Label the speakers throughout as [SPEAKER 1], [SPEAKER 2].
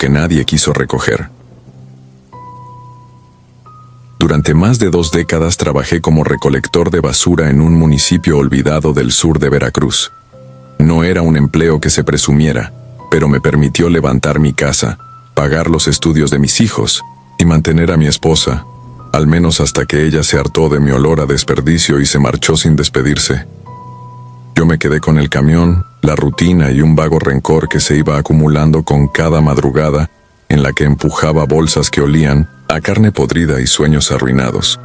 [SPEAKER 1] que nadie quiso recoger. Durante más de 2 décadas trabajé como recolector de basura en un municipio olvidado del sur de Veracruz. No era un empleo que se presumiera, pero me permitió levantar mi casa, pagar los estudios de mis hijos y mantener a mi esposa, al menos hasta que ella se hartó de mi olor a desperdicio y se marchó sin despedirse. Yo me quedé con el camión, la rutina y un vago rencor que se iba acumulando con cada madrugada en la que empujaba bolsas que olían a carne podrida y sueños arruinados.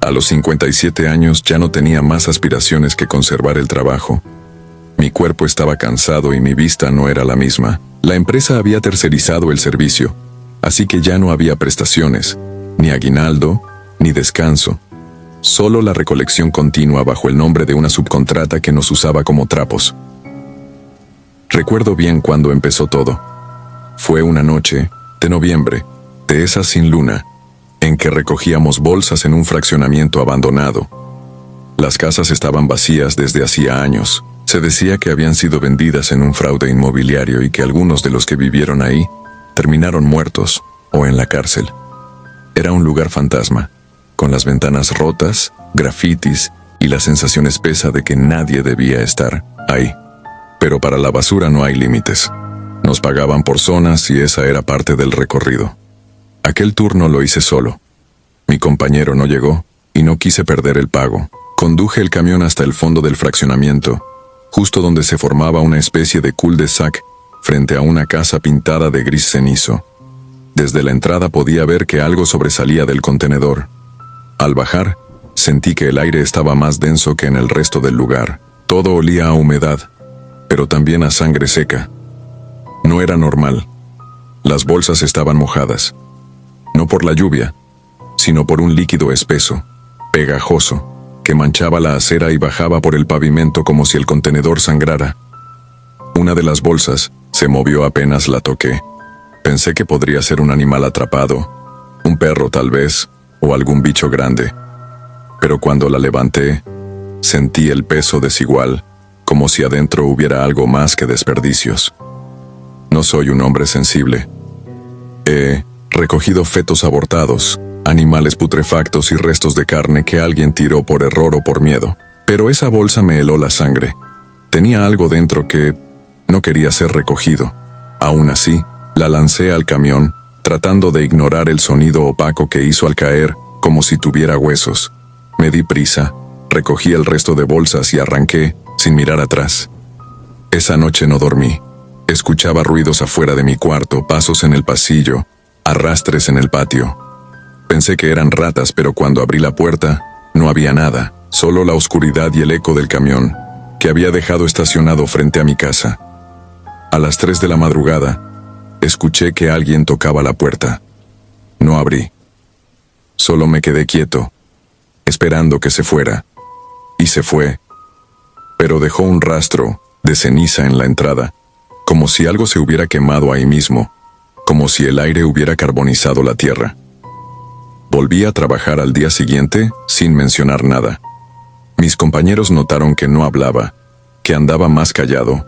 [SPEAKER 1] A los 57 años ya no tenía más aspiraciones que conservar el trabajo. Mi cuerpo estaba cansado y mi vista no era la misma. La empresa había tercerizado el servicio, así que ya no había prestaciones, ni aguinaldo, ni descanso. Solo la recolección continua bajo el nombre de una subcontrata que nos usaba como trapos. Recuerdo bien cuando empezó todo. Fue una noche de noviembre, de esas sin luna, en que recogíamos bolsas en un fraccionamiento abandonado. Las casas estaban vacías desde hacía años. Se decía que habían sido vendidas en un fraude inmobiliario y que algunos de los que vivieron ahí terminaron muertos o en la cárcel. Era un lugar fantasma, con las ventanas rotas, grafitis y la sensación espesa de que nadie debía estar ahí. Pero para la basura no hay límites. Nos pagaban por zonas y esa era parte del recorrido. Aquel turno lo hice solo. Mi compañero no llegó y no quise perder el pago. Conduje el camión hasta el fondo del fraccionamiento, justo donde se formaba una especie de cul-de-sac frente a una casa pintada de gris cenizo. Desde la entrada podía ver que algo sobresalía del contenedor. Al bajar, sentí que el aire estaba más denso que en el resto del lugar. Todo olía a humedad, pero también a sangre seca. No era normal. Las bolsas estaban mojadas. No por la lluvia, sino por un líquido espeso, pegajoso, que manchaba la acera y bajaba por el pavimento como si el contenedor sangrara. Una de las bolsas se movió apenas la toqué. Pensé que podría ser un animal atrapado, un perro tal vez, o algún bicho grande. Pero cuando la levanté, sentí el peso desigual, como si adentro hubiera algo más que desperdicios. No soy un hombre sensible. He recogido fetos abortados, animales putrefactos y restos de carne que alguien tiró por error o por miedo. Pero esa bolsa me heló la sangre. Tenía algo dentro que no quería ser recogido. Aún así, la lancé al camión, tratando de ignorar el sonido opaco que hizo al caer, como si tuviera huesos. Me di prisa, recogí el resto de bolsas y arranqué, sin mirar atrás. Esa noche no dormí. Escuchaba ruidos afuera de mi cuarto, pasos en el pasillo, arrastres en el patio. Pensé que eran ratas, pero cuando abrí la puerta, no había nada, solo la oscuridad y el eco del camión, que había dejado estacionado frente a mi casa. A las 3 de la madrugada, escuché que alguien tocaba la puerta. No abrí. Solo me quedé quieto, esperando que se fuera. Y se fue, pero dejó un rastro de ceniza en la entrada, como si algo se hubiera quemado ahí mismo, como si el aire hubiera carbonizado la tierra. Volví a trabajar al día siguiente sin mencionar nada. Mis compañeros notaron que no hablaba, que andaba más callado.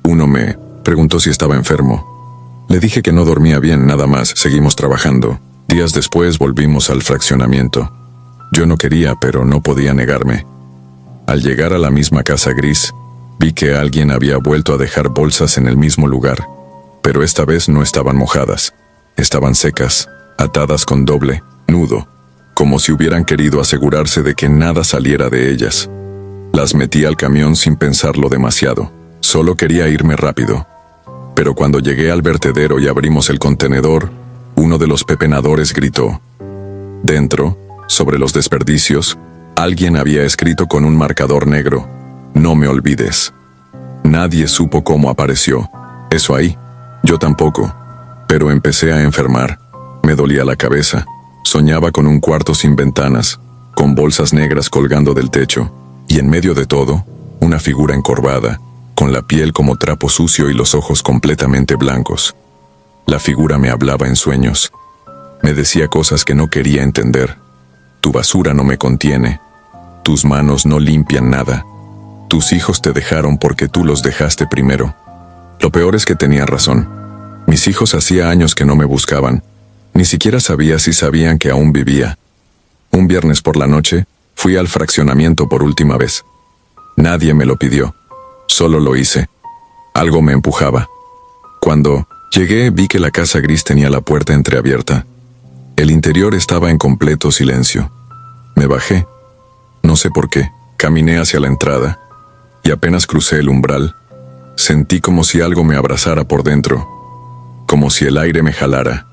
[SPEAKER 1] Uno me preguntó si estaba enfermo. Le dije que no dormía bien, nada más, seguimos trabajando. Días después volvimos al fraccionamiento. Yo no quería, pero no podía negarme. Al llegar a la misma casa gris, vi que alguien había vuelto a dejar bolsas en el mismo lugar, pero esta vez no estaban mojadas. Estaban secas, atadas con doble nudo, como si hubieran querido asegurarse de que nada saliera de ellas. Las metí al camión sin pensarlo demasiado. Solo quería irme rápido. Pero cuando llegué al vertedero y abrimos el contenedor, uno de los pepenadores gritó. Dentro, sobre los desperdicios, alguien había escrito con un marcador negro: "No me olvides". Nadie supo cómo apareció eso ahí. Yo tampoco. Pero empecé a enfermar. Me dolía la cabeza. Soñaba con un cuarto sin ventanas, con bolsas negras colgando del techo, y en medio de todo, una figura encorvada, con la piel como trapo sucio y los ojos completamente blancos. La figura me hablaba en sueños. Me decía cosas que no quería entender. Tu basura no me contiene. Tus manos no limpian nada. Tus hijos te dejaron porque tú los dejaste primero. Lo peor es que tenía razón. Mis hijos hacía años que no me buscaban. Ni siquiera sabía si sabían que aún vivía. Un viernes por la noche, fui al fraccionamiento por última vez. Nadie me lo pidió. Solo lo hice. Algo me empujaba. Cuando llegué, vi que la casa gris tenía la puerta entreabierta. El interior estaba en completo silencio. Me bajé. No sé por qué. Caminé hacia la entrada. Y apenas crucé el umbral, sentí como si algo me abrazara por dentro. Como si el aire me jalara.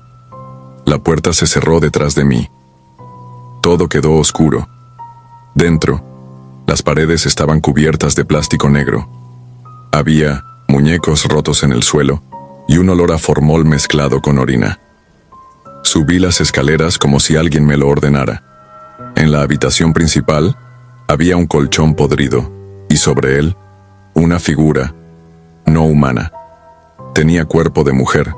[SPEAKER 1] La puerta se cerró detrás de mí. Todo quedó oscuro. Dentro, las paredes estaban cubiertas de plástico negro. Había muñecos rotos en el suelo y un olor a formol mezclado con orina. Subí las escaleras como si alguien me lo ordenara. En la habitación principal había un colchón podrido y sobre él una figura no humana. Tenía cuerpo de mujer,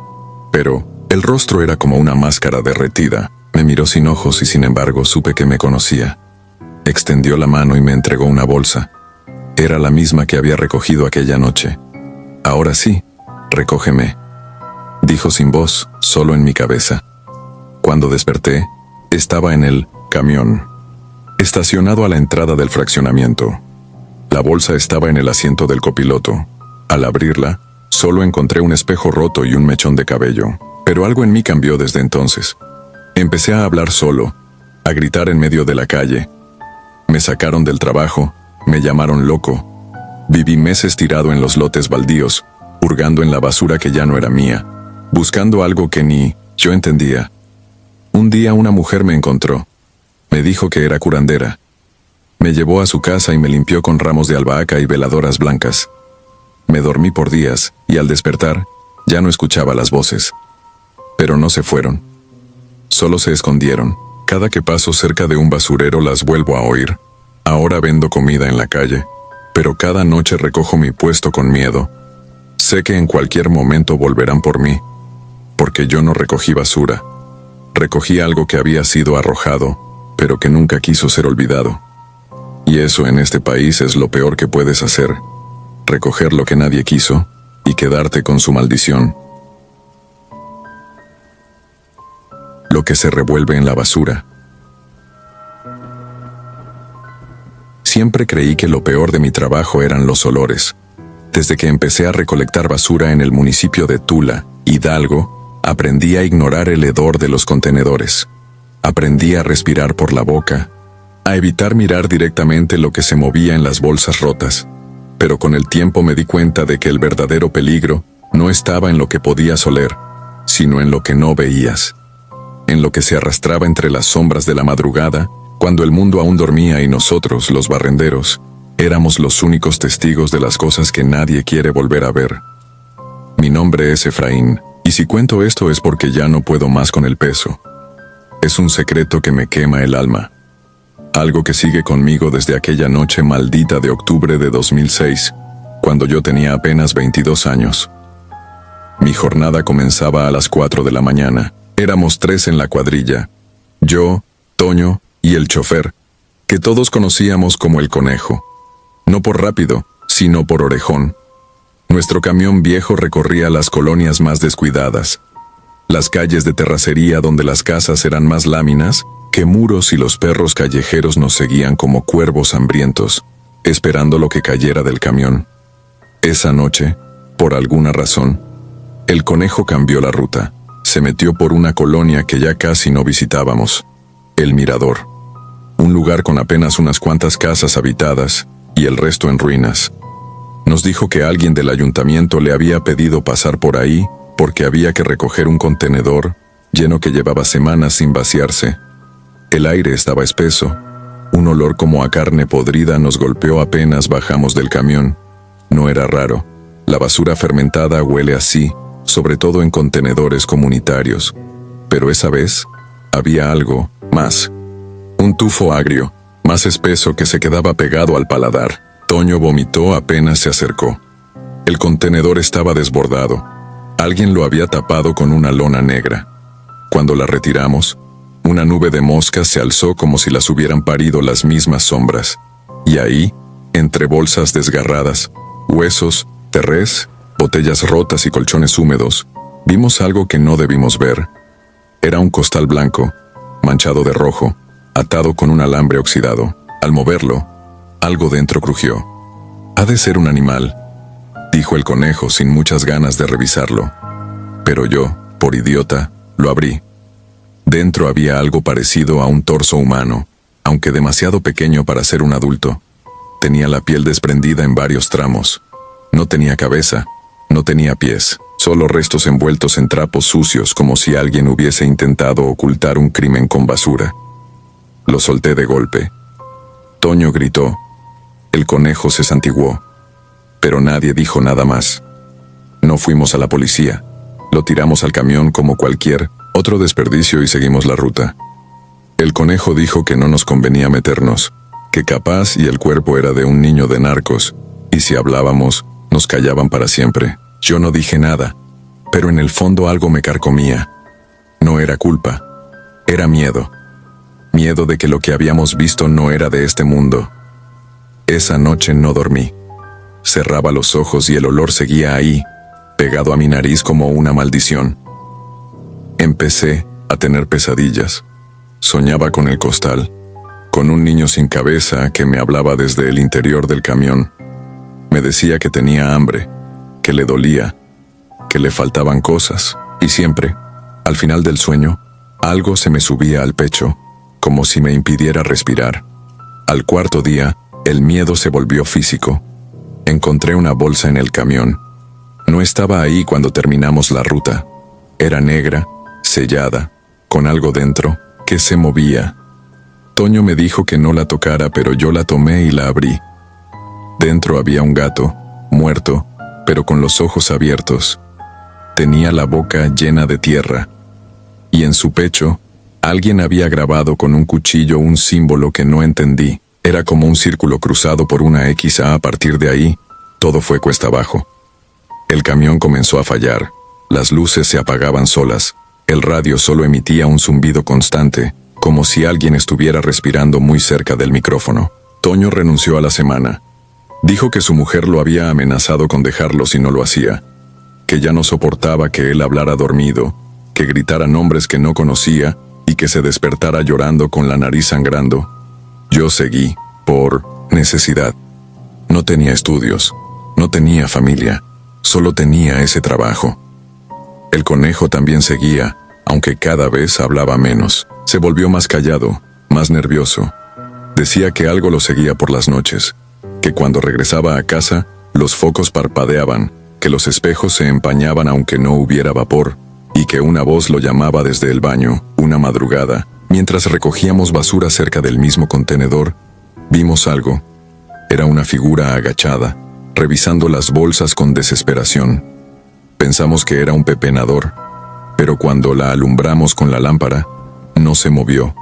[SPEAKER 1] pero el rostro era como una máscara derretida. Me miró sin ojos y sin embargo supe que me conocía. Extendió la mano y me entregó una bolsa. Era la misma que había recogido aquella noche. Ahora sí, recógeme, dijo sin voz, solo en mi cabeza. Cuando desperté, estaba en el camión, estacionado a la entrada del fraccionamiento. La bolsa estaba en el asiento del copiloto. Al abrirla, solo encontré un espejo roto y un mechón de cabello. Pero algo en mí cambió desde entonces. Empecé a hablar solo, a gritar en medio de la calle. Me sacaron del trabajo, me llamaron loco. Viví meses tirado en los lotes baldíos, hurgando en la basura que ya no era mía, buscando algo que ni yo entendía. Un día una mujer me encontró. Me dijo que era curandera. Me llevó a su casa y me limpió con ramos de albahaca y veladoras blancas. Me dormí por días y al despertar ya no escuchaba las voces. Pero no se fueron. Solo se escondieron. Cada que paso cerca de un basurero las vuelvo a oír. Ahora vendo comida en la calle, pero cada noche recojo mi puesto con miedo. Sé que en cualquier momento volverán por mí, porque yo no recogí basura. Recogí algo que había sido arrojado, pero que nunca quiso ser olvidado. Y eso en este país es lo peor que puedes hacer: recoger lo que nadie quiso y quedarte con su maldición. Lo que se revuelve en la basura. Siempre creí que lo peor de mi trabajo eran los olores. Desde que empecé a recolectar basura en el municipio de Tula, Hidalgo, aprendí a ignorar el hedor de los contenedores. Aprendí a respirar por la boca, a evitar mirar directamente lo que se movía en las bolsas rotas. Pero con el tiempo me di cuenta de que el verdadero peligro no estaba en lo que podías oler, sino en lo que no veías. En lo que se arrastraba entre las sombras de la madrugada, cuando el mundo aún dormía y nosotros, los barrenderos, éramos los únicos testigos de las cosas que nadie quiere volver a ver. Mi nombre es Efraín, y si cuento esto es porque ya no puedo más con el peso. Es un secreto que me quema el alma. Algo que sigue conmigo desde aquella noche maldita de octubre de 2006, cuando yo tenía apenas 22 años. Mi jornada comenzaba a las 4 de la mañana. Éramos 3 en la cuadrilla: yo, Toño y el chofer, que todos conocíamos como el Conejo. No por rápido, sino por orejón. Nuestro camión viejo recorría las colonias más descuidadas, las calles de terracería donde las casas eran más láminas que muros y los perros callejeros nos seguían como cuervos hambrientos, esperando lo que cayera del camión. Esa noche, por alguna razón, el Conejo cambió la ruta. Se metió por una colonia que ya casi no visitábamos: El Mirador. Un lugar con apenas unas cuantas casas habitadas y el resto en ruinas. Nos dijo que alguien del ayuntamiento le había pedido pasar por ahí porque había que recoger un contenedor lleno que llevaba semanas sin vaciarse. El aire estaba espeso. Un olor como a carne podrida nos golpeó apenas bajamos del camión. No era raro. La basura fermentada huele así, sobre todo en contenedores comunitarios. Pero esa vez había algo más. Un tufo agrio, más espeso, que se quedaba pegado al paladar. Toño vomitó apenas se acercó. El contenedor estaba desbordado. Alguien lo había tapado con una lona negra. Cuando la retiramos, una nube de moscas se alzó como si las hubieran parido las mismas sombras. Y ahí, entre bolsas desgarradas, huesos de res, botellas rotas y colchones húmedos, Vimos algo que no debimos ver. Era un costal blanco, manchado de rojo, atado con un alambre oxidado. Al moverlo, algo dentro crujió. «Ha de ser un animal», dijo el conejo sin muchas ganas de revisarlo. Pero yo, por idiota, lo abrí. Dentro había algo parecido a un torso humano, aunque demasiado pequeño para ser un adulto. Tenía la piel desprendida en varios tramos. No tenía cabeza, no tenía pies, solo restos envueltos en trapos sucios como si alguien hubiese intentado ocultar un crimen con basura. Lo solté de golpe. Toño gritó. El conejo se santiguó, pero nadie dijo nada más. No fuimos a la policía. Lo tiramos al camión como cualquier otro desperdicio y seguimos la ruta. El conejo dijo que no nos convenía meternos, que capaz y el cuerpo era de un niño de narcos, y si hablábamos, nos callaban para siempre. Yo no dije nada, pero en el fondo algo me carcomía. No era culpa, era miedo. Miedo de que lo que habíamos visto no era de este mundo. Esa noche no dormí. Cerraba los ojos y el olor seguía ahí, pegado a mi nariz como una maldición. Empecé a tener pesadillas. Soñaba con el costal, con un niño sin cabeza que me hablaba desde el interior del camión. Me decía que tenía hambre, que le dolía, que le faltaban cosas, y siempre, al final del sueño, algo se me subía al pecho, como si me impidiera respirar. Al cuarto día, el miedo se volvió físico. Encontré una bolsa en el camión. No estaba ahí cuando terminamos la ruta. Era negra, sellada, con algo dentro, que se movía. Toño me dijo que no la tocara, pero yo la tomé y la abrí. Dentro había un gato, muerto, pero con los ojos abiertos. Tenía la boca llena de tierra. Y en su pecho, alguien había grabado con un cuchillo un símbolo que no entendí. Era como un círculo cruzado por una X. A partir de ahí, todo fue cuesta abajo. El camión comenzó a fallar. Las luces se apagaban solas. El radio solo emitía un zumbido constante, como si alguien estuviera respirando muy cerca del micrófono. Toño renunció a la semana. Dijo que su mujer lo había amenazado con dejarlo si no lo hacía, que ya no soportaba que él hablara dormido, que gritara nombres que no conocía y que se despertara llorando con la nariz sangrando. Yo seguí, por necesidad. No tenía estudios, no tenía familia, solo tenía ese trabajo. El conejo también seguía, aunque cada vez hablaba menos. Se volvió más callado, más nervioso. Decía que algo lo seguía por las noches, que cuando regresaba a casa, los focos parpadeaban, que los espejos se empañaban aunque no hubiera vapor, y que una voz lo llamaba desde el baño. Una madrugada, mientras recogíamos basura cerca del mismo contenedor, vimos algo. Era una figura agachada, revisando las bolsas con desesperación. Pensamos que era un pepenador, pero cuando la alumbramos con la lámpara, no se movió.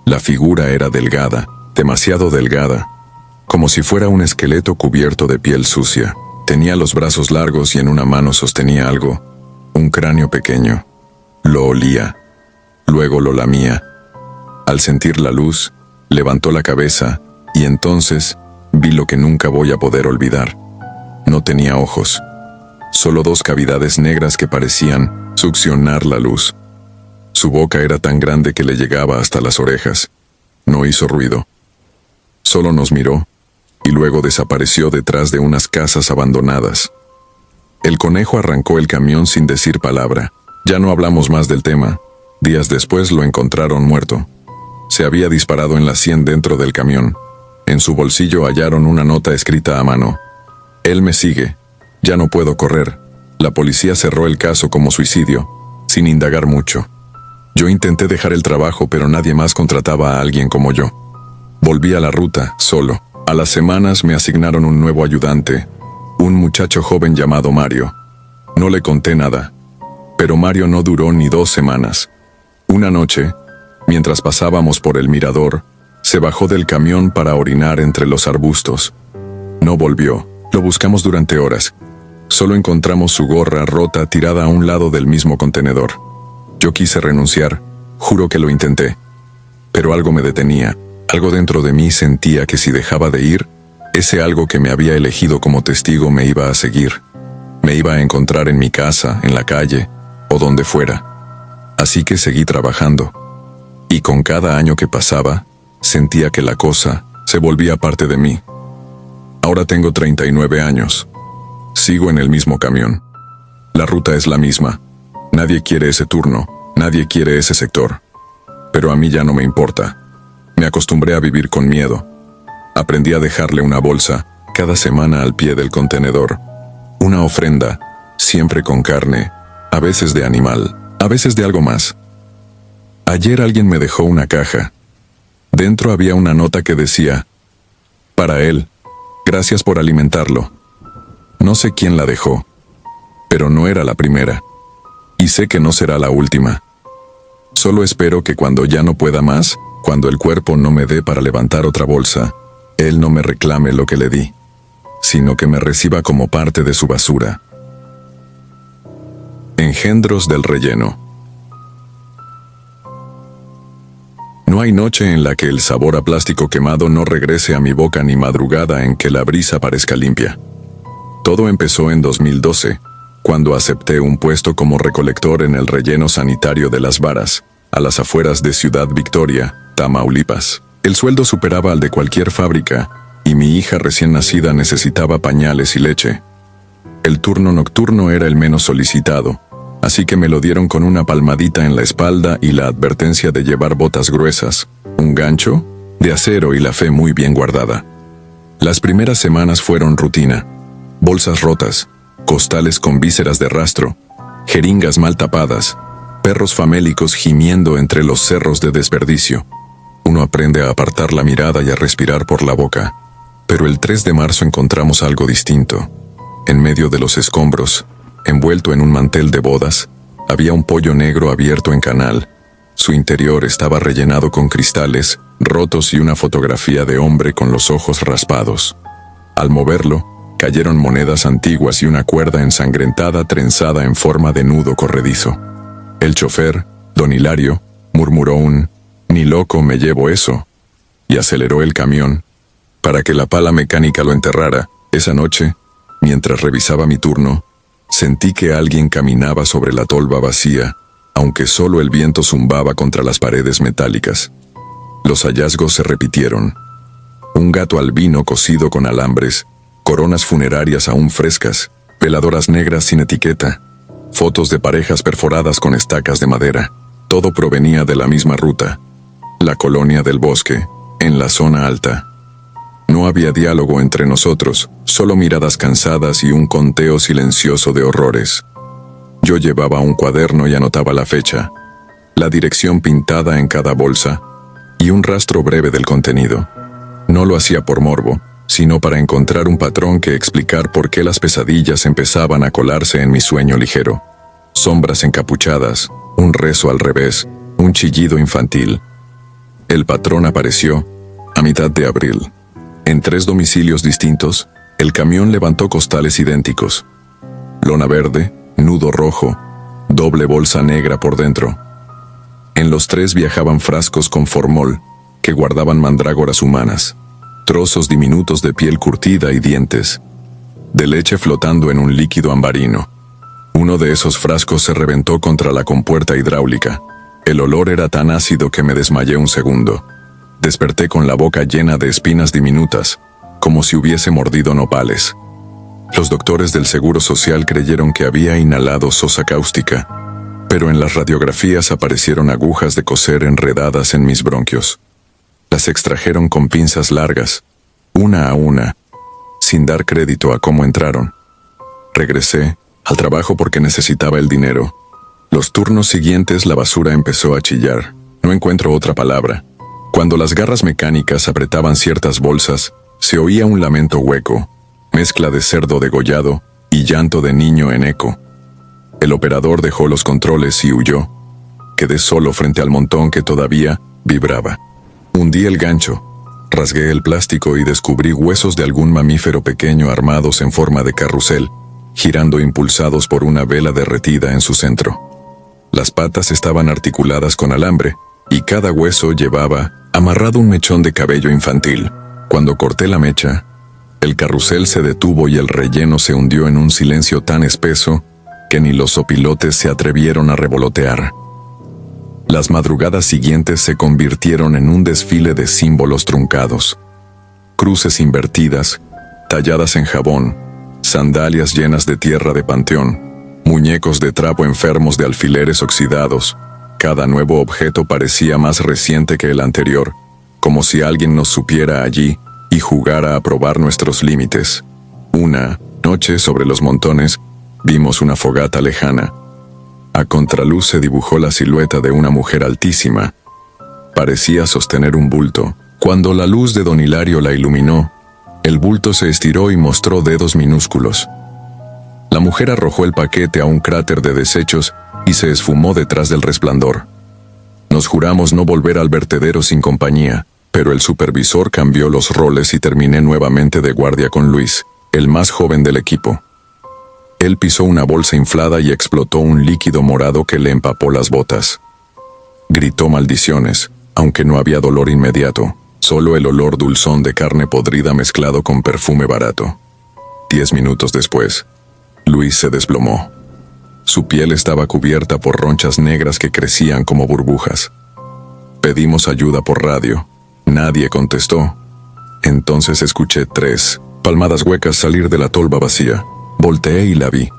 [SPEAKER 1] La figura era delgada, demasiado delgada, como si fuera un esqueleto cubierto de piel sucia. Tenía los brazos largos y en una mano sostenía algo, un cráneo pequeño. Lo olía, luego lo lamía. Al sentir la luz, levantó la cabeza y entonces vi lo que nunca voy a poder olvidar. No tenía ojos, solo dos cavidades negras que parecían succionar la luz. Su boca era tan grande que le llegaba hasta las orejas. No hizo ruido. Solo nos miró y luego desapareció detrás de unas casas abandonadas. El conejo arrancó el camión sin decir palabra. Ya no hablamos más del tema. Días después lo encontraron muerto. Se había disparado en la sien dentro del camión. En su bolsillo hallaron una nota escrita a mano. Él me sigue. Ya no puedo correr. La policía cerró el caso como suicidio, sin indagar mucho. Yo intenté dejar el trabajo, pero nadie más contrataba a alguien como yo. Volví a la ruta, solo. A las semanas me asignaron un nuevo ayudante, un muchacho joven llamado Mario. No le conté nada, pero Mario no duró ni 2 semanas. Una noche, mientras pasábamos por el mirador, se bajó del camión para orinar entre los arbustos. No volvió. Lo buscamos durante horas. Solo encontramos su gorra rota tirada a un lado del mismo contenedor. Yo quise renunciar, juro que lo intenté, pero algo me detenía. Algo dentro de mí sentía que si dejaba de ir, ese algo que me había elegido como testigo me iba a seguir. Me iba a encontrar en mi casa, en la calle, o donde fuera. Así que seguí trabajando. Y con cada año que pasaba, sentía que la cosa se volvía parte de mí. Ahora tengo 39 años. Sigo en el mismo camión. La ruta es la misma. Nadie quiere ese turno, nadie quiere ese sector. Pero a mí ya no me importa. Me acostumbré a vivir con miedo. Aprendí a dejarle una bolsa cada semana al pie del contenedor. Una ofrenda, siempre con carne, a veces de animal, a veces de algo más. Ayer alguien me dejó una caja. Dentro había una nota que decía: para él, gracias por alimentarlo. No sé quién la dejó, pero no era la primera. Y sé que no será la última. Solo espero que cuando ya no pueda más, cuando el cuerpo no me dé para levantar otra bolsa, él no me reclame lo que le di, sino que me reciba como parte de su basura. Engendros del relleno. No hay noche en la que el sabor a plástico quemado no regrese a mi boca ni madrugada en que la brisa parezca limpia. Todo empezó en 2012, cuando acepté un puesto como recolector en el relleno sanitario de Las Varas, a las afueras de Ciudad Victoria, Tamaulipas. El sueldo superaba al de cualquier fábrica, y mi hija recién nacida necesitaba pañales y leche. El turno nocturno era el menos solicitado, así que me lo dieron con una palmadita en la espalda y la advertencia de llevar botas gruesas, un gancho de acero y la fe muy bien guardada. Las primeras semanas fueron rutina: bolsas rotas, costales con vísceras de rastro, jeringas mal tapadas, perros famélicos gimiendo entre los cerros de desperdicio. Uno aprende a apartar la mirada y a respirar por la boca. Pero el 3 de marzo encontramos algo distinto. En medio de los escombros, envuelto en un mantel de bodas, había un pollo negro abierto en canal. Su interior estaba rellenado con cristales rotos y una fotografía de hombre con los ojos raspados. Al moverlo, cayeron monedas antiguas y una cuerda ensangrentada trenzada en forma de nudo corredizo. El chofer, don Hilario, murmuró un «ni loco me llevo eso», y aceleró el camión para que la pala mecánica lo enterrara. Esa noche, mientras revisaba mi turno, sentí que alguien caminaba sobre la tolva vacía, aunque solo el viento zumbaba contra las paredes metálicas. Los hallazgos se repitieron. Un gato albino cosido con alambres, coronas funerarias aún frescas, veladoras negras sin etiqueta, fotos de parejas perforadas con estacas de madera. Todo provenía de la misma ruta, la colonia del Bosque, en la zona alta. No había diálogo entre nosotros, solo miradas cansadas y un conteo silencioso de horrores. Yo llevaba un cuaderno y anotaba la fecha, la dirección pintada en cada bolsa y un rastro breve del contenido. No lo hacía por morbo, sino para encontrar un patrón que explicar por qué las pesadillas empezaban a colarse en mi sueño ligero. Sombras encapuchadas, un rezo al revés, un chillido infantil. El patrón apareció a mitad de abril. En 3 domicilios distintos, el camión levantó costales idénticos. Lona verde, nudo rojo, doble bolsa negra por dentro. En los 3 viajaban frascos con formol que guardaban mandrágoras humanas, trozos diminutos de piel curtida y dientes, de leche flotando en un líquido ambarino. Uno de esos frascos se reventó contra la compuerta hidráulica. El olor era tan ácido que me desmayé un segundo. Desperté con la boca llena de espinas diminutas, como si hubiese mordido nopales. Los doctores del Seguro Social creyeron que había inhalado sosa cáustica, pero en las radiografías aparecieron agujas de coser enredadas en mis bronquios. Las extrajeron con pinzas largas, una a una, sin dar crédito a cómo entraron. Regresé al trabajo porque necesitaba el dinero. Los turnos siguientes la basura empezó a chillar. No encuentro otra palabra. Cuando las garras mecánicas apretaban ciertas bolsas, se oía un lamento hueco, mezcla de cerdo degollado y llanto de niño en eco. El operador dejó los controles y huyó. Quedé solo frente al montón que todavía vibraba. Hundí el gancho, rasgué el plástico y descubrí huesos de algún mamífero pequeño armados en forma de carrusel, girando impulsados por una vela derretida en su centro. Las patas estaban articuladas con alambre, y cada hueso llevaba amarrado un mechón de cabello infantil. Cuando corté la mecha, el carrusel se detuvo y el relleno se hundió en un silencio tan espeso que ni los opilotes se atrevieron a revolotear. Las madrugadas siguientes se convirtieron en un desfile de símbolos truncados. Cruces invertidas, talladas en jabón, sandalias llenas de tierra de panteón, muñecos de trapo enfermos de alfileres oxidados. Cada nuevo objeto parecía más reciente que el anterior, como si alguien nos supiera allí y jugara a probar nuestros límites. Una noche, sobre los montones, vimos una fogata lejana. A contraluz se dibujó la silueta de una mujer altísima. Parecía sostener un bulto. Cuando la luz de don Hilario la iluminó, el bulto se estiró y mostró dedos minúsculos. La mujer arrojó el paquete a un cráter de desechos y se esfumó detrás del resplandor. Nos juramos no volver al vertedero sin compañía, pero el supervisor cambió los roles y terminé nuevamente de guardia con Luis, el más joven del equipo. Él pisó una bolsa inflada y explotó un líquido morado que le empapó las botas. Gritó maldiciones, aunque no había dolor inmediato, solo el olor dulzón de carne podrida mezclado con perfume barato. 10 minutos después, Luis se desplomó. Su piel estaba cubierta por ronchas negras que crecían como burbujas. Pedimos ayuda por radio. Nadie contestó. Entonces escuché 3 palmadas huecas salir de la tolva vacía. Volteé y la vi.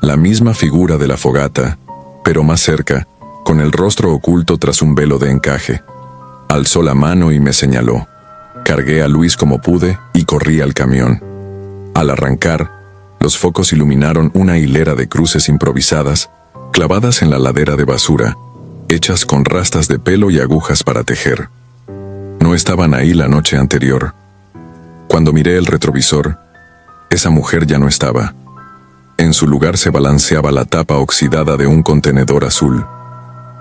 [SPEAKER 1] La misma figura de la fogata, pero más cerca, con el rostro oculto tras un velo de encaje. Alzó la mano y me señaló. Cargué a Luis como pude y corrí al camión. Al arrancar, los focos iluminaron una hilera de cruces improvisadas, clavadas en la ladera de basura, hechas con rastas de pelo y agujas para tejer. No estaban ahí la noche anterior. Cuando miré el retrovisor, esa mujer ya no estaba. En su lugar se balanceaba la tapa oxidada de un contenedor azul.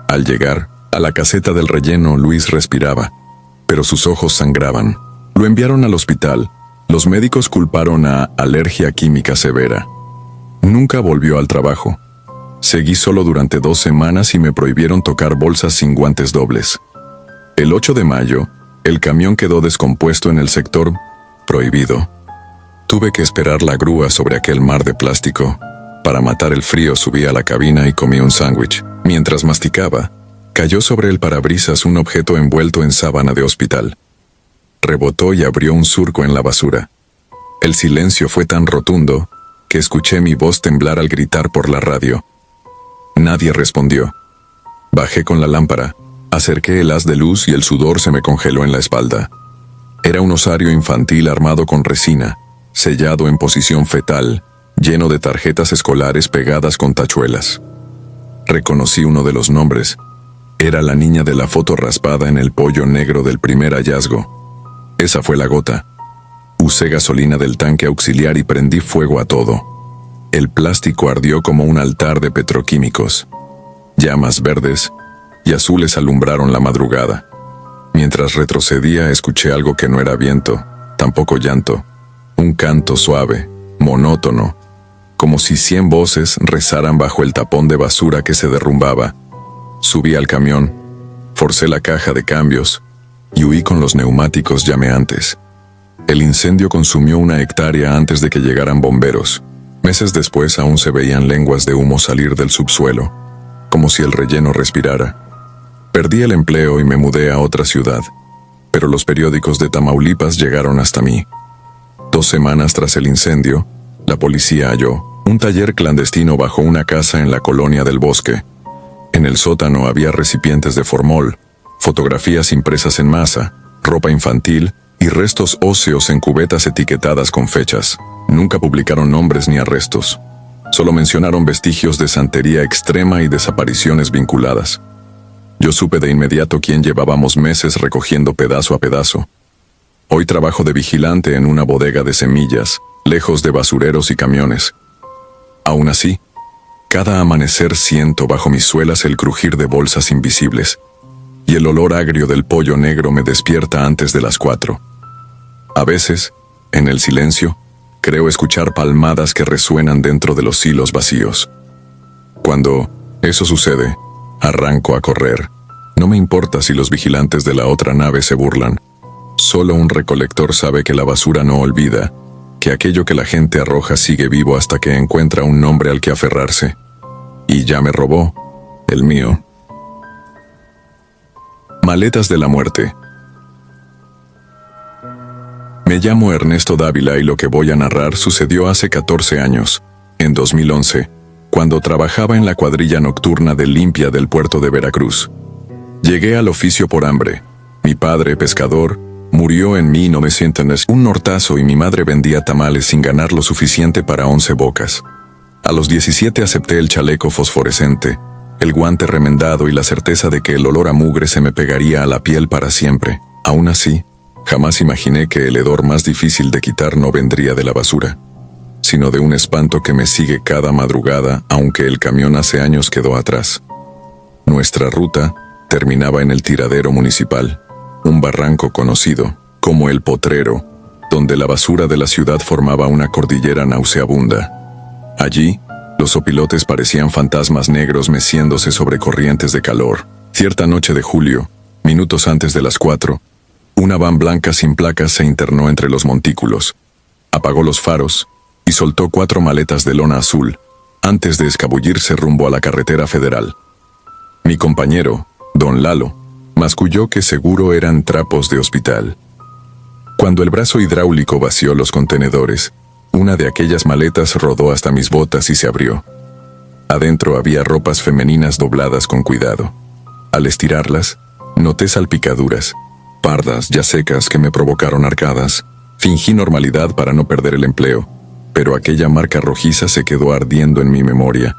[SPEAKER 1] Al llegar a la caseta del relleno, Luis respiraba, pero sus ojos sangraban. Lo enviaron al hospital. Los médicos culparon a alergia química severa. Nunca volvió al trabajo. Seguí solo durante 2 semanas y me prohibieron tocar bolsas sin guantes dobles. El 8 de mayo, el camión quedó descompuesto en el sector prohibido. Tuve que esperar la grúa sobre aquel mar de plástico. Para matar el frío subí a la cabina y comí un sándwich. Mientras masticaba, cayó sobre el parabrisas un objeto envuelto en sábana de hospital. Rebotó y abrió un surco en la basura. El silencio fue tan rotundo que escuché mi voz temblar al gritar por la radio. Nadie respondió. Bajé con la lámpara, acerqué el haz de luz y el sudor se me congeló en la espalda. Era un osario infantil armado con resina, sellado en posición fetal, lleno de tarjetas escolares pegadas con tachuelas. Reconocí uno de los nombres. Era la niña de la foto raspada en el pollo negro del primer hallazgo. Esa fue la gota. Usé gasolina del tanque auxiliar y prendí fuego a todo. El plástico ardió como un altar de petroquímicos. Llamas verdes y azules alumbraron la madrugada. Mientras retrocedía, escuché algo que no era viento, tampoco llanto. Un canto suave, monótono, como si 100 voces rezaran bajo el tapón de basura que se derrumbaba. Subí al camión, forcé la caja de cambios y huí con los neumáticos llameantes. El incendio consumió 1 hectárea antes de que llegaran bomberos. Meses después aún se veían lenguas de humo salir del subsuelo, como si el relleno respirara. Perdí el empleo y me mudé a otra ciudad, pero los periódicos de Tamaulipas llegaron hasta mí. 2 semanas tras el incendio, la policía halló un taller clandestino bajo una casa en la colonia del Bosque. En el sótano había recipientes de formol, fotografías impresas en masa, ropa infantil y restos óseos en cubetas etiquetadas con fechas. Nunca publicaron nombres ni arrestos. Solo mencionaron vestigios de santería extrema y desapariciones vinculadas. Yo supe de inmediato quién llevábamos meses recogiendo pedazo a pedazo. Hoy trabajo de vigilante en una bodega de semillas, lejos de basureros y camiones. Aún así, cada amanecer siento bajo mis suelas el crujir de bolsas invisibles, y el olor agrio del pollo negro me despierta antes de las 4. A veces, en el silencio, creo escuchar palmadas que resuenan dentro de los silos vacíos. Cuando eso sucede, arranco a correr. No me importa si los vigilantes de la otra nave se burlan. Solo un recolector sabe que la basura no olvida, que aquello que la gente arroja sigue vivo hasta que encuentra un nombre al que aferrarse. Y ya me robó el mío. Maletas de la muerte. Me llamo Ernesto Dávila y lo que voy a narrar sucedió hace 14 años, en 2011, cuando trabajaba en la cuadrilla nocturna de limpia del puerto de Veracruz. Llegué al oficio por hambre. Mi padre, pescador, murió en 1900, un nortazo, y mi madre vendía tamales sin ganar lo suficiente para 11 bocas. A los 17 acepté el chaleco fosforescente, el guante remendado y la certeza de que el olor a mugre se me pegaría a la piel para siempre. Aún así, jamás imaginé que el hedor más difícil de quitar no vendría de la basura, sino de un espanto que me sigue cada madrugada, aunque el camión hace años quedó atrás. Nuestra ruta terminaba en el tiradero municipal, un barranco conocido como el Potrero, donde la basura de la ciudad formaba una cordillera nauseabunda. Allí, los opilotes parecían fantasmas negros meciéndose sobre corrientes de calor. Cierta noche de julio, minutos antes de las 4, una van blanca sin placas se internó entre los montículos, apagó los faros y soltó 4 maletas de lona azul, antes de escabullirse rumbo a la carretera federal. Mi compañero, don Lalo, masculló que seguro eran trapos de hospital. Cuando el brazo hidráulico vació los contenedores, una de aquellas maletas rodó hasta mis botas y se abrió. Adentro había ropas femeninas dobladas con cuidado. Al estirarlas, noté salpicaduras, pardas ya secas que me provocaron arcadas. Fingí normalidad para no perder el empleo, pero aquella marca rojiza se quedó ardiendo en mi memoria.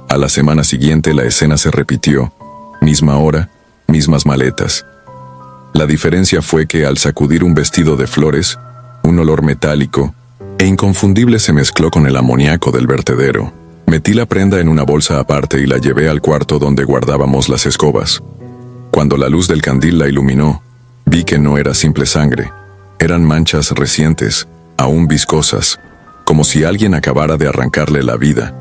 [SPEAKER 1] A la semana siguiente la escena se repitió, misma hora, mismas maletas. La diferencia fue que al sacudir un vestido de flores, un olor metálico e inconfundible se mezcló con el amoníaco del vertedero. Metí la prenda en una bolsa aparte y la llevé al cuarto donde guardábamos las escobas. Cuando la luz del candil la iluminó, vi que no era simple sangre. Eran manchas recientes, aún viscosas, como si alguien acabara de arrancarle la vida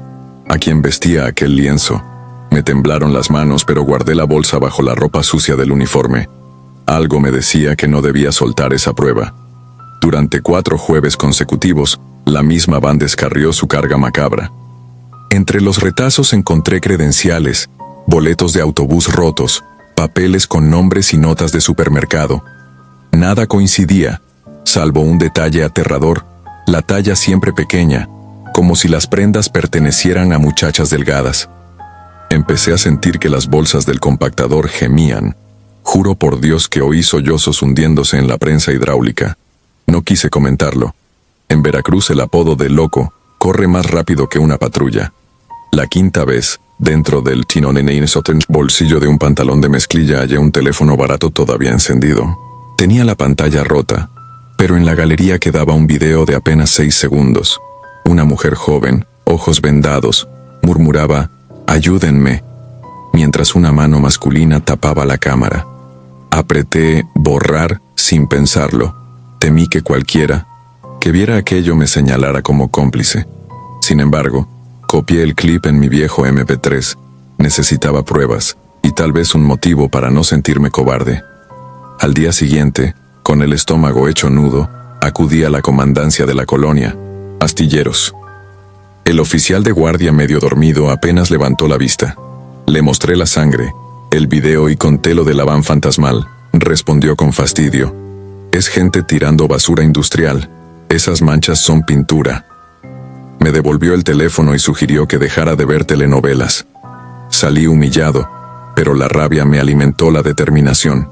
[SPEAKER 1] a quien vestía aquel lienzo. Me temblaron las manos, pero guardé la bolsa bajo la ropa sucia del uniforme. Algo me decía que no debía soltar esa prueba. Durante 4 jueves consecutivos, la misma van descarrió su carga macabra. Entre los retazos encontré credenciales, boletos de autobús rotos, papeles con nombres y notas de supermercado. Nada coincidía, salvo un detalle aterrador: la talla siempre pequeña, como si las prendas pertenecieran a muchachas delgadas. Empecé a sentir que las bolsas del compactador gemían. Juro por Dios que oí sollozos hundiéndose en la prensa hidráulica. No quise comentarlo. En Veracruz el apodo de loco corre más rápido que una patrulla. La 5ª vez, dentro del bolsillo de un pantalón de mezclilla hallé un teléfono barato todavía encendido. Tenía la pantalla rota, pero en la galería quedaba un video de apenas 6 segundos. Una mujer joven, ojos vendados, murmuraba «Ayúdenme», mientras una mano masculina tapaba la cámara. Apreté borrar sin pensarlo. Temí que cualquiera que viera aquello me señalara como cómplice. Sin embargo, copié el clip en mi viejo MP3. Necesitaba pruebas y tal vez un motivo para no sentirme cobarde. Al día siguiente, con el estómago hecho nudo, acudí a la comandancia de la colonia, Astilleros. El oficial de guardia, medio dormido, apenas levantó la vista. Le mostré la sangre, el video y conté lo de la van fantasmal. Respondió con fastidio: «Es gente tirando basura industrial. Esas manchas son pintura». Me devolvió el teléfono y sugirió que dejara de ver telenovelas. Salí humillado, pero la rabia me alimentó la determinación.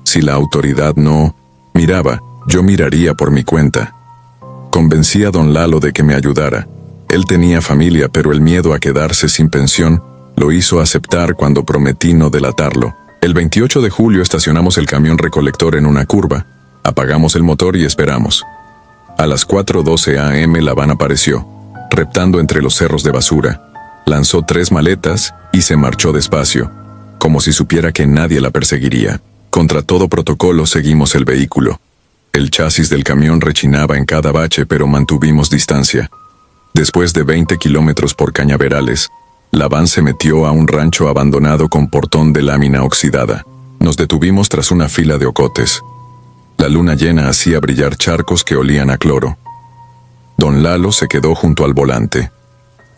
[SPEAKER 1] Si la autoridad no miraba, yo miraría por mi cuenta. Convencí a don Lalo de que me ayudara. Él tenía familia, pero el miedo a quedarse sin pensión lo hizo aceptar cuando prometí no delatarlo. El 28 de julio estacionamos el camión recolector en una curva, apagamos el motor y esperamos. A las 4:12 a.m. la van apareció, reptando entre los cerros de basura. Lanzó 3 maletas y se marchó despacio, como si supiera que nadie la perseguiría. Contra todo protocolo seguimos el vehículo. El chasis del camión rechinaba en cada bache, pero mantuvimos distancia. Después de 20 kilómetros por cañaverales, la van se metió a un rancho abandonado con portón de lámina oxidada. Nos detuvimos tras una fila de ocotes. La luna llena hacía brillar charcos que olían a cloro. Don Lalo se quedó junto al volante.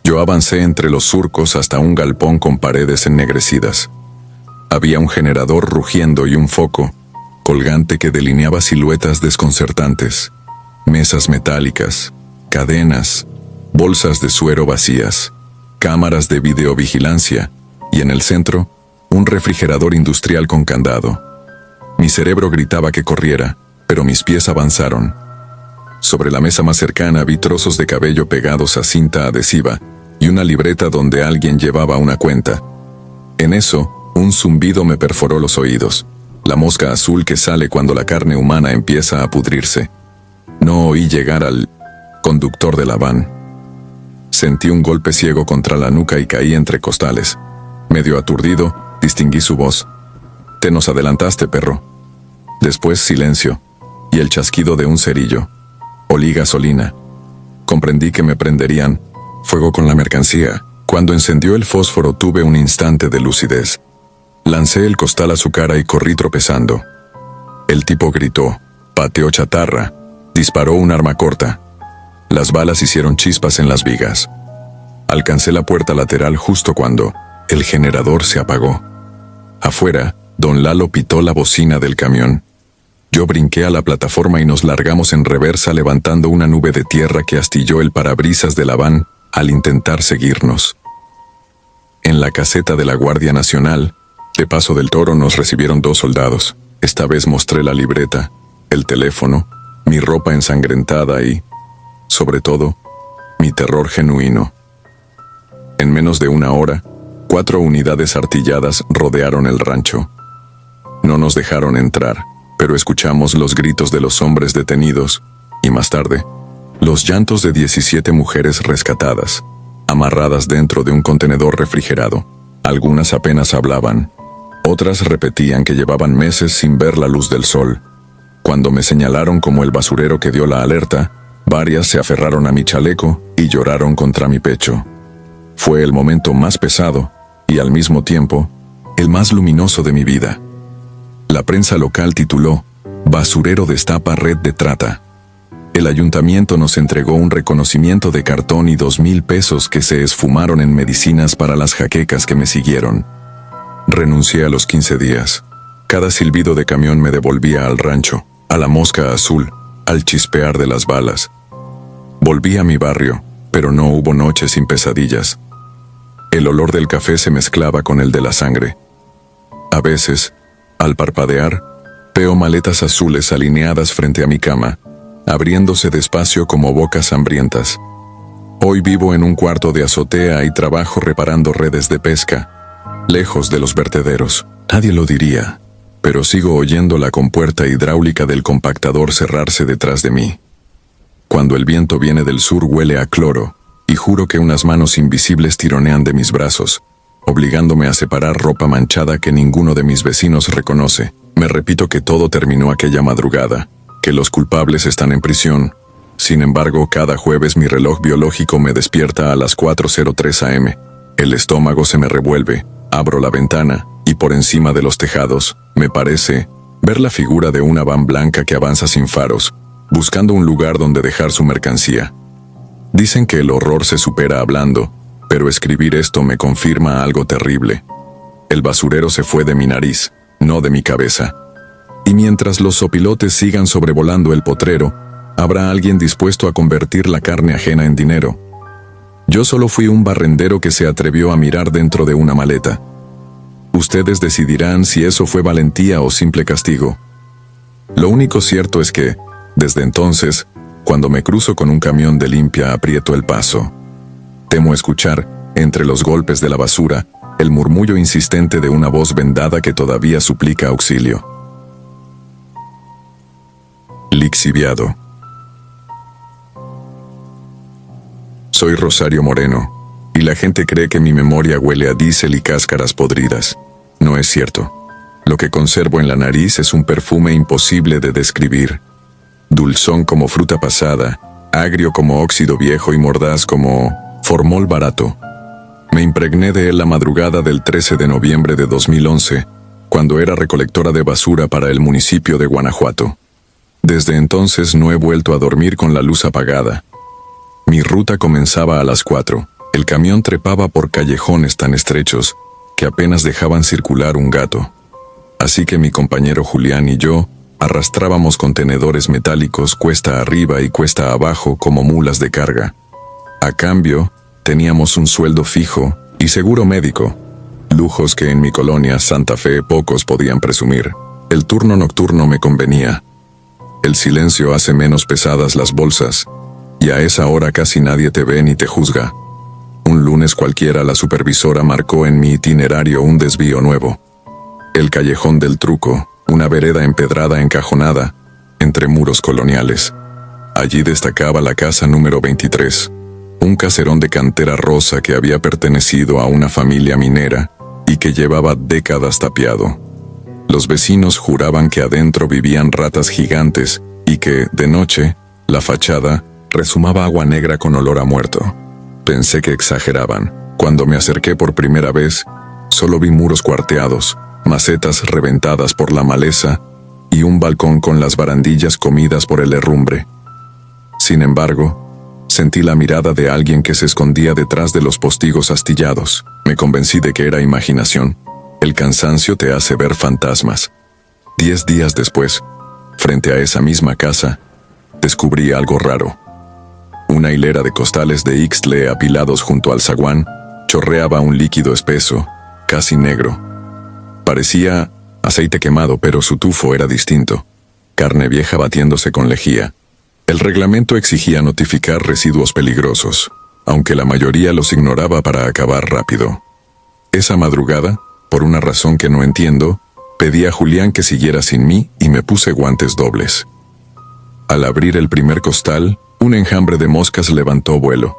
[SPEAKER 1] Yo avancé entre los surcos hasta un galpón con paredes ennegrecidas. Había un generador rugiendo y un foco colgante que delineaba siluetas desconcertantes. Mesas metálicas, cadenas, bolsas de suero vacías, cámaras de videovigilancia y en el centro, un refrigerador industrial con candado. Mi cerebro gritaba que corriera, pero mis pies avanzaron. Sobre la mesa más cercana vi trozos de cabello pegados a cinta adhesiva y una libreta donde alguien llevaba una cuenta. En eso, un zumbido me perforó los oídos. La mosca azul que sale cuando la carne humana empieza a pudrirse. No oí llegar al conductor de la van. Sentí un golpe ciego contra la nuca y caí entre costales. Medio aturdido, distinguí su voz. «Te nos adelantaste, perro». Después silencio, y el chasquido de un cerillo. Olí gasolina. Comprendí que me prenderían fuego con la mercancía. Cuando encendió el fósforo tuve un instante de lucidez. Lancé el costal a su cara y corrí tropezando. El tipo gritó, pateó chatarra, disparó un arma corta. Las balas hicieron chispas en las vigas. Alcancé la puerta lateral justo cuando el generador se apagó. Afuera, don Lalo pitó la bocina del camión. Yo brinqué a la plataforma y nos largamos en reversa levantando una nube de tierra que astilló el parabrisas de la van al intentar seguirnos. En la caseta de la Guardia Nacional, de Paso del Toro, nos recibieron 2 soldados. Esta vez mostré la libreta, el teléfono, mi ropa ensangrentada y, sobre todo, mi terror genuino. En menos de una hora, 4 unidades artilladas rodearon el rancho. No nos dejaron entrar, pero escuchamos los gritos de los hombres detenidos, y más tarde, los llantos de 17 mujeres rescatadas, amarradas dentro de un contenedor refrigerado. Algunas apenas hablaban. Otras repetían que llevaban meses sin ver la luz del sol. Cuando me señalaron como el basurero que dio la alerta, varias se aferraron a mi chaleco y lloraron contra mi pecho. Fue el momento más pesado y al mismo tiempo, el más luminoso de mi vida. La prensa local tituló «Basurero destapa red de trata». El ayuntamiento nos entregó un reconocimiento de cartón y 2,000 pesos que se esfumaron en medicinas para las jaquecas que me siguieron. Renuncié a los 15 días. Cada silbido de camión me devolvía al rancho, a la mosca azul, al chispear de las balas. Volví a mi barrio, pero no hubo noches sin pesadillas. El olor del café se mezclaba con el de la sangre. A veces, al parpadear, veo maletas azules alineadas frente a mi cama, abriéndose despacio como bocas hambrientas. Hoy vivo en un cuarto de azotea y trabajo reparando redes de pesca, lejos de los vertederos. Nadie lo diría, pero sigo oyendo la compuerta hidráulica del compactador cerrarse detrás de mí. Cuando el viento viene del sur huele a cloro, y juro que unas manos invisibles tironean de mis brazos, obligándome a separar ropa manchada que ninguno de mis vecinos reconoce. Me repito que todo terminó aquella madrugada, que los culpables están en prisión. Sin embargo, cada jueves mi reloj biológico me despierta a las 4:03 am. El estómago se me revuelve, abro la ventana, y por encima de los tejados, me parece ver la figura de una van blanca que avanza sin faros, buscando un lugar donde dejar su mercancía. Dicen que el horror se supera hablando, pero escribir esto me confirma algo terrible. El basurero se fue de mi nariz, no de mi cabeza. Y mientras los zopilotes sigan sobrevolando el potrero, habrá alguien dispuesto a convertir la carne ajena en dinero. Yo solo fui un barrendero que se atrevió a mirar dentro de una maleta. Ustedes decidirán si eso fue valentía o simple castigo. Lo único cierto es que, desde entonces, cuando me cruzo con un camión de limpia aprieto el paso. Temo escuchar, entre los golpes de la basura, el murmullo insistente de una voz vendada que todavía suplica auxilio. Lixiviado. Soy Rosario Moreno, y la gente cree que mi memoria huele a diésel y cáscaras podridas. No es cierto. Lo que conservo en la nariz es un perfume imposible de describir. Dulzón como fruta pasada, agrio como óxido viejo y mordaz como formol barato. Me impregné de él la madrugada del 13 de noviembre de 2011, cuando era recolectora de basura para el municipio de Guanajuato. Desde entonces no he vuelto a dormir con la luz apagada. Mi ruta comenzaba a las 4. El camión trepaba por callejones tan estrechos que apenas dejaban circular un gato. Así que mi compañero Julián y yo arrastrábamos contenedores metálicos cuesta arriba y cuesta abajo como mulas de carga. A cambio, teníamos un sueldo fijo y seguro médico, lujos que en mi colonia Santa Fe pocos podían presumir. El turno nocturno me convenía. El silencio hace menos pesadas las bolsas, y a esa hora casi nadie te ve ni te juzga. Un lunes cualquiera la supervisora marcó en mi itinerario un desvío nuevo. El Callejón del Truco, una vereda empedrada encajonada, entre muros coloniales. Allí destacaba la casa número 23, un caserón de cantera rosa que había pertenecido a una familia minera y que llevaba décadas tapiado. Los vecinos juraban que adentro vivían ratas gigantes y que, de noche, la fachada resumaba agua negra con olor a muerto. Pensé que exageraban. Cuando me acerqué por primera vez, solo vi muros cuarteados, macetas reventadas por la maleza y un balcón con las barandillas comidas por el herrumbre. Sin embargo, sentí la mirada de alguien que se escondía detrás de los postigos astillados. Me convencí de que era imaginación. El cansancio te hace ver fantasmas. 10 días después, frente a esa misma casa, descubrí algo raro. Una hilera de costales de Ixtle apilados junto al zaguán chorreaba un líquido espeso, casi negro. Parecía aceite quemado, pero su tufo era distinto. Carne vieja batiéndose con lejía. El reglamento exigía notificar residuos peligrosos, aunque la mayoría los ignoraba para acabar rápido. Esa madrugada, por una razón que no entiendo, pedí a Julián que siguiera sin mí y me puse guantes dobles. Al abrir el primer costal, un enjambre de moscas levantó vuelo.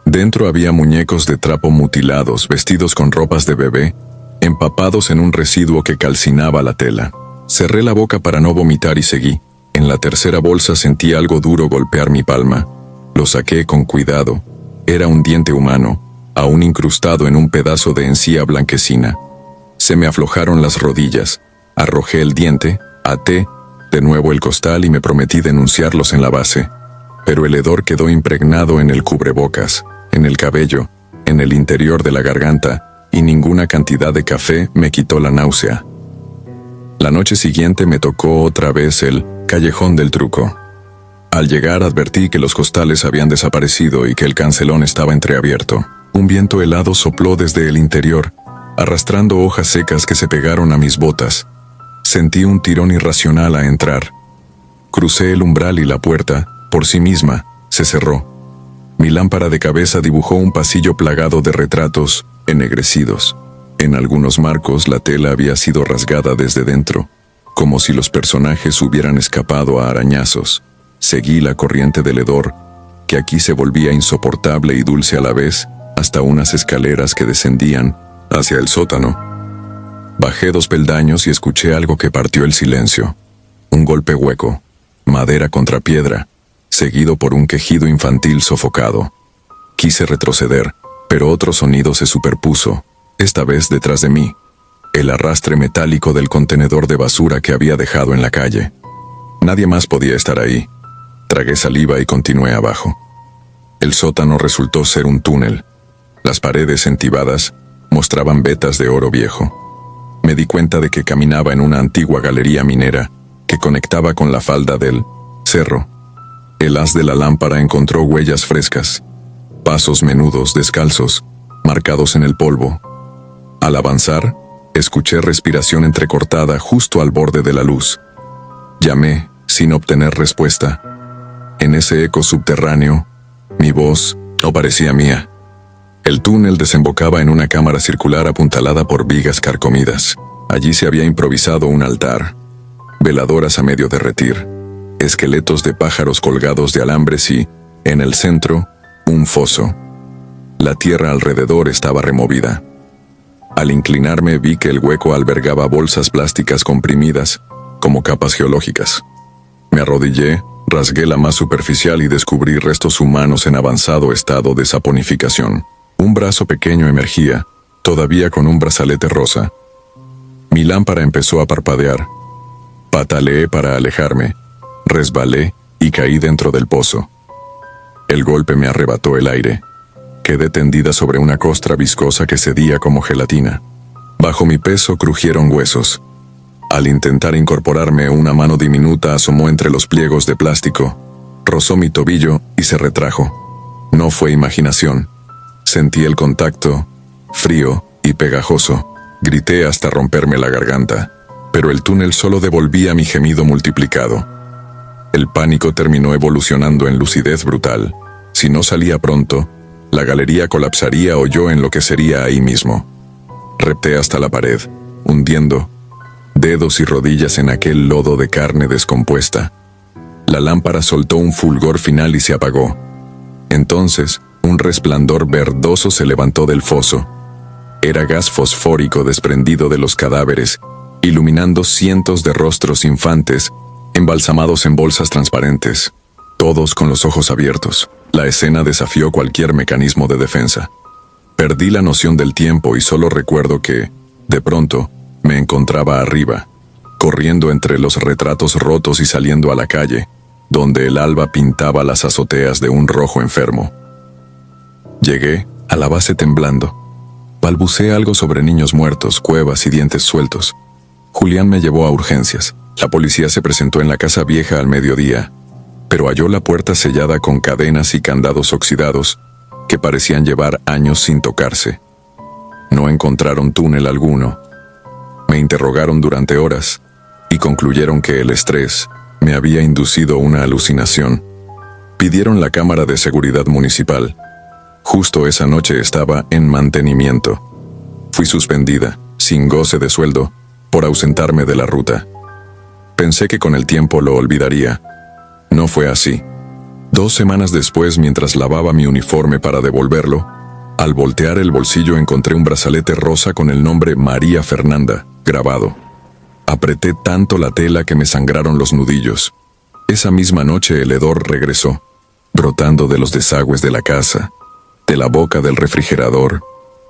[SPEAKER 1] Dentro había muñecos de trapo mutilados, vestidos con ropas de bebé, empapados en un residuo que calcinaba la tela. Cerré la boca para no vomitar y seguí. En la tercera bolsa sentí algo duro golpear mi palma. Lo saqué con cuidado. Era un diente humano, aún incrustado en un pedazo de encía blanquecina. Se me aflojaron las rodillas. Arrojé el diente, até de nuevo el costal y me prometí denunciarlos en la base. Pero el hedor quedó impregnado en el cubrebocas, en el cabello, en el interior de la garganta, y ninguna cantidad de café me quitó la náusea. La noche siguiente me tocó otra vez el Callejón del Truco. Al llegar advertí que los costales habían desaparecido y que el cancelón estaba entreabierto. Un viento helado sopló desde el interior, arrastrando hojas secas que se pegaron a mis botas. Sentí un tirón irracional a entrar. Crucé el umbral y la puerta, por sí misma, se cerró. Mi lámpara de cabeza dibujó un pasillo plagado de retratos ennegrecidos. En algunos marcos la tela había sido rasgada desde dentro, como si los personajes hubieran escapado a arañazos. Seguí la corriente del hedor, que aquí se volvía insoportable y dulce a la vez, hasta unas escaleras que descendían hacia el sótano. Bajé 2 peldaños y escuché algo que partió el silencio. Un golpe hueco, madera contra piedra, seguido por un quejido infantil sofocado. Quise retroceder, pero otro sonido se superpuso, esta vez detrás de mí, el arrastre metálico del contenedor de basura que había dejado en la calle. Nadie más podía estar ahí. Tragué saliva y continué abajo. El sótano resultó ser un túnel. Las paredes entibadas mostraban vetas de oro viejo. Me di cuenta de que caminaba en una antigua galería minera que conectaba con la falda del cerro. El haz de la lámpara encontró huellas frescas, pasos menudos, descalzos, marcados en el polvo. Al avanzar, escuché respiración entrecortada justo al borde de la luz. Llamé, sin obtener respuesta. En ese eco subterráneo, mi voz no parecía mía. El túnel desembocaba en una cámara circular apuntalada por vigas carcomidas. Allí se había improvisado un altar, veladoras a medio derretir, esqueletos de pájaros colgados de alambres y, en el centro, un foso. La tierra alrededor estaba removida. Al inclinarme vi que el hueco albergaba bolsas plásticas comprimidas, como capas geológicas. Me arrodillé, rasgué la más superficial y descubrí restos humanos en avanzado estado de saponificación. Un brazo pequeño emergía, todavía con un brazalete rosa. Mi lámpara empezó a parpadear. Pataleé para alejarme, resbalé y caí dentro del pozo. El golpe me arrebató el aire. Quedé tendida sobre una costra viscosa que cedía como gelatina. Bajo mi peso crujieron huesos. Al intentar incorporarme, una mano diminuta asomó entre los pliegos de plástico, rozó mi tobillo y se retrajo. No fue imaginación. Sentí el contacto, frío y pegajoso. Grité hasta romperme la garganta, pero el túnel solo devolvía mi gemido multiplicado. El pánico terminó evolucionando en lucidez brutal. Si no salía pronto, la galería colapsaría o yo enloquecería ahí mismo. Repté hasta la pared, hundiendo dedos y rodillas en aquel lodo de carne descompuesta. La lámpara soltó un fulgor final y se apagó. Entonces, un resplandor verdoso se levantó del foso. Era gas fosfórico desprendido de los cadáveres, iluminando cientos de rostros infantes, embalsamados en bolsas transparentes, todos con los ojos abiertos. La escena desafió cualquier mecanismo de defensa. Perdí la noción del tiempo y solo recuerdo que, de pronto, me encontraba arriba, corriendo entre los retratos rotos y saliendo a la calle, donde el alba pintaba las azoteas de un rojo enfermo. Llegué a la base temblando. Balbuceé algo sobre niños muertos, cuevas y dientes sueltos. Julián me llevó a urgencias. La policía se presentó en la casa vieja al mediodía, pero halló la puerta sellada con cadenas y candados oxidados que parecían llevar años sin tocarse. No encontraron túnel alguno. Me interrogaron durante horas y concluyeron que el estrés me había inducido una alucinación. Pidieron la cámara de seguridad municipal. Justo esa noche estaba en mantenimiento. Fui suspendida, sin goce de sueldo, por ausentarme de la ruta. Pensé que con el tiempo lo olvidaría. No fue así. 2 semanas después, mientras lavaba mi uniforme para devolverlo, al voltear el bolsillo encontré un brazalete rosa con el nombre María Fernanda grabado. Apreté tanto la tela que me sangraron los nudillos. Esa misma noche el hedor regresó, brotando de los desagües de la casa, de la boca del refrigerador,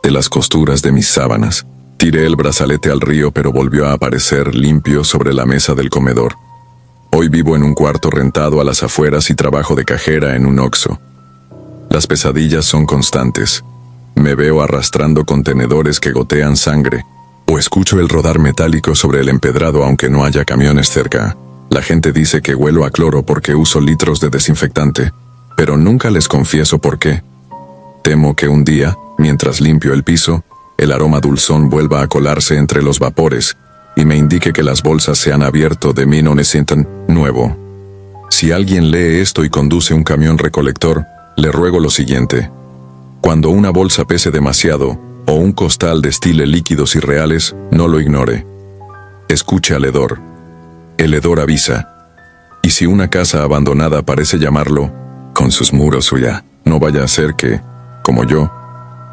[SPEAKER 1] de las costuras de mis sábanas. Tiré el brazalete al río, pero volvió a aparecer limpio sobre la mesa del comedor. Hoy vivo en un cuarto rentado a las afueras y trabajo de cajera en un Oxxo. Las pesadillas son constantes. Me veo arrastrando contenedores que gotean sangre, o escucho el rodar metálico sobre el empedrado aunque no haya camiones cerca. La gente dice que huelo a cloro porque uso litros de desinfectante, pero nunca les confieso por qué. Temo que un día, mientras limpio el piso, el aroma dulzón vuelva a colarse entre los vapores y me indique que las bolsas se han abierto de 1909. Si alguien lee esto y conduce un camión recolector, le ruego lo siguiente. Cuando una bolsa pese demasiado o un costal destile líquidos irreales, no lo ignore. Escuche al hedor. El hedor avisa. Y si una casa abandonada parece llamarlo, con sus muros suya, no vaya a ser que, como yo,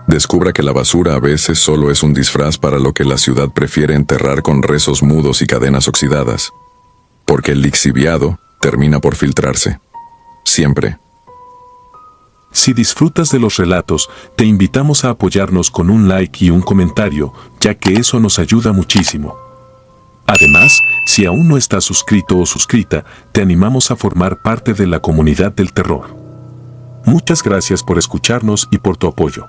[SPEAKER 1] descubra que la basura a veces solo es un disfraz para lo que la ciudad prefiere enterrar con rezos mudos y cadenas oxidadas. Porque el lixiviado termina por filtrarse. Siempre.
[SPEAKER 2] Si disfrutas de los relatos, te invitamos a apoyarnos con un like y un comentario, ya que eso nos ayuda muchísimo. Además, si aún no estás suscrito o suscrita, te animamos a formar parte de la comunidad del terror. Muchas gracias por escucharnos y por tu apoyo.